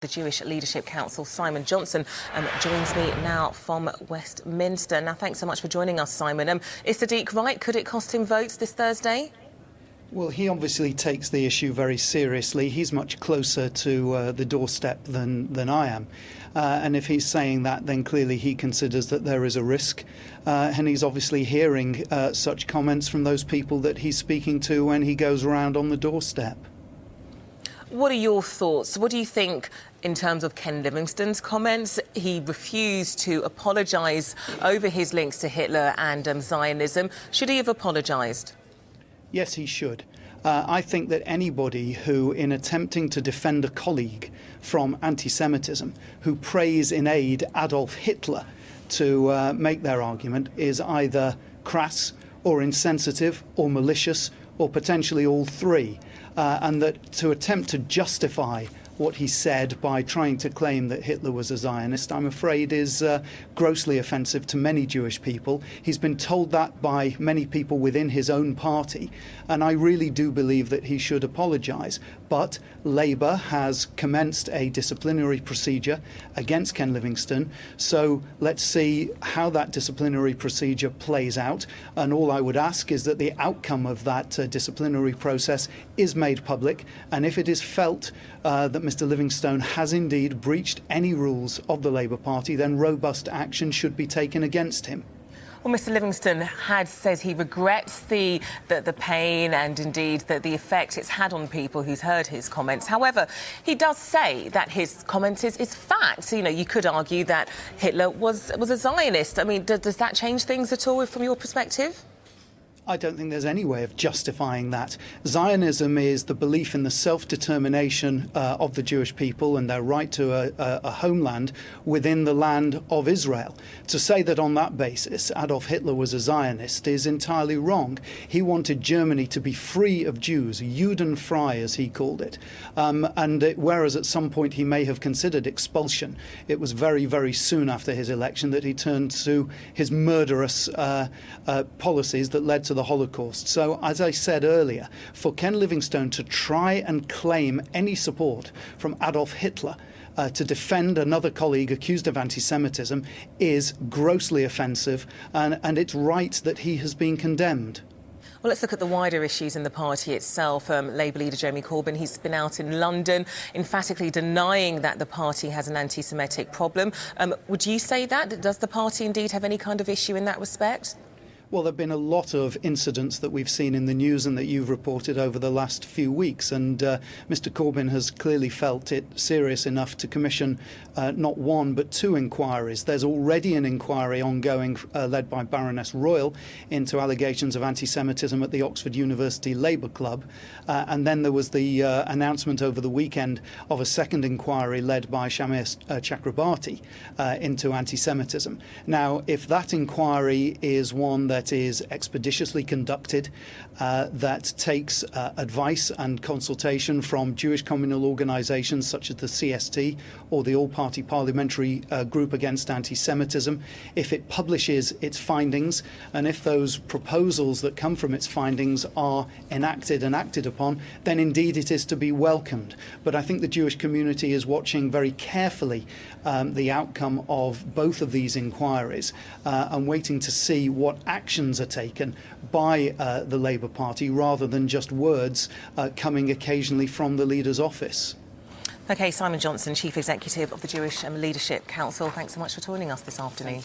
The Jewish Leadership Council, Simon Johnson, joins me now from Westminster. Now, thanks so much for joining us, Simon. Is Sadiq right? Could it cost him votes this Thursday? Well, he obviously takes the issue very seriously. He's much closer to the doorstep than I am. And if he's saying that, then clearly he considers that there is a risk. And he's obviously hearing such comments from those people that he's speaking to when he goes around on the doorstep. What are your thoughts? What do you think in terms of Ken Livingstone's comments? He refused to apologise over his links to Hitler and Zionism. Should he have apologised? Yes, he should. I think that anybody who, in attempting to defend a colleague from anti-Semitism, who praise in aid Adolf Hitler to make their argument, is either crass or insensitive or malicious or potentially all three. And that to attempt to justify what he said by trying to claim that Hitler was a Zionist, I'm afraid is grossly offensive to many Jewish people. He's been told that by many people within his own party, and I really do believe that he should apologise. But Labour has commenced a disciplinary procedure against Ken Livingstone, so let's see how that disciplinary procedure plays out. And all I would ask is that the outcome of that disciplinary process is made public, and if it is felt that Mr Livingstone has indeed breached any rules of the Labour Party, then robust action should be taken against him. Well, Mr Livingstone says he regrets the pain and indeed the effect it's had on people who's heard his comments. However, he does say that his comments is fact. You know, you could argue that Hitler was a Zionist. I mean, does that change things at all from your perspective? I don't think there's any way of justifying that. Zionism is the belief in the self-determination of the Jewish people and their right to a homeland within the land of Israel. To say that on that basis Adolf Hitler was a Zionist is entirely wrong. He wanted Germany to be free of Jews, Judenfrei as he called it. Whereas at some point he may have considered expulsion, it was very, very soon after his election that he turned to his murderous policies that led to the Holocaust. So, as I said earlier, for Ken Livingstone to try and claim any support from Adolf Hitler to defend another colleague accused of anti-Semitism is grossly offensive, and it's right that he has been condemned. Well, let's look at the wider issues in the party itself. Labour leader Jeremy Corbyn, he's been out in London emphatically denying that the party has an anti-Semitic problem. Would you say that? Does the party indeed have any kind of issue in that respect? Well, there have been a lot of incidents that we've seen in the news and that you've reported over the last few weeks. And Mr Corbyn has clearly felt it serious enough to commission not one but two inquiries. There's already an inquiry ongoing led by Baroness Royal into allegations of anti-Semitism at the Oxford University Labour Club. And then there was the announcement over the weekend of a second inquiry led by Shamir Chakrabarti into anti-Semitism. Now, if that inquiry is one that is expeditiously conducted, that takes advice and consultation from Jewish communal organisations such as the CST or the All-Party Parliamentary Group Against Anti-Semitism, if it publishes its findings and if those proposals that come from its findings are enacted and acted upon, then indeed it is to be welcomed. But I think the Jewish community is watching very carefully the outcome of both of these inquiries and waiting to see what actions are taken by the Labour Party rather than just words coming occasionally from the leader's office. OK, Simon Johnson, Chief Executive of the Jewish Leadership Council, thanks so much for joining us this afternoon.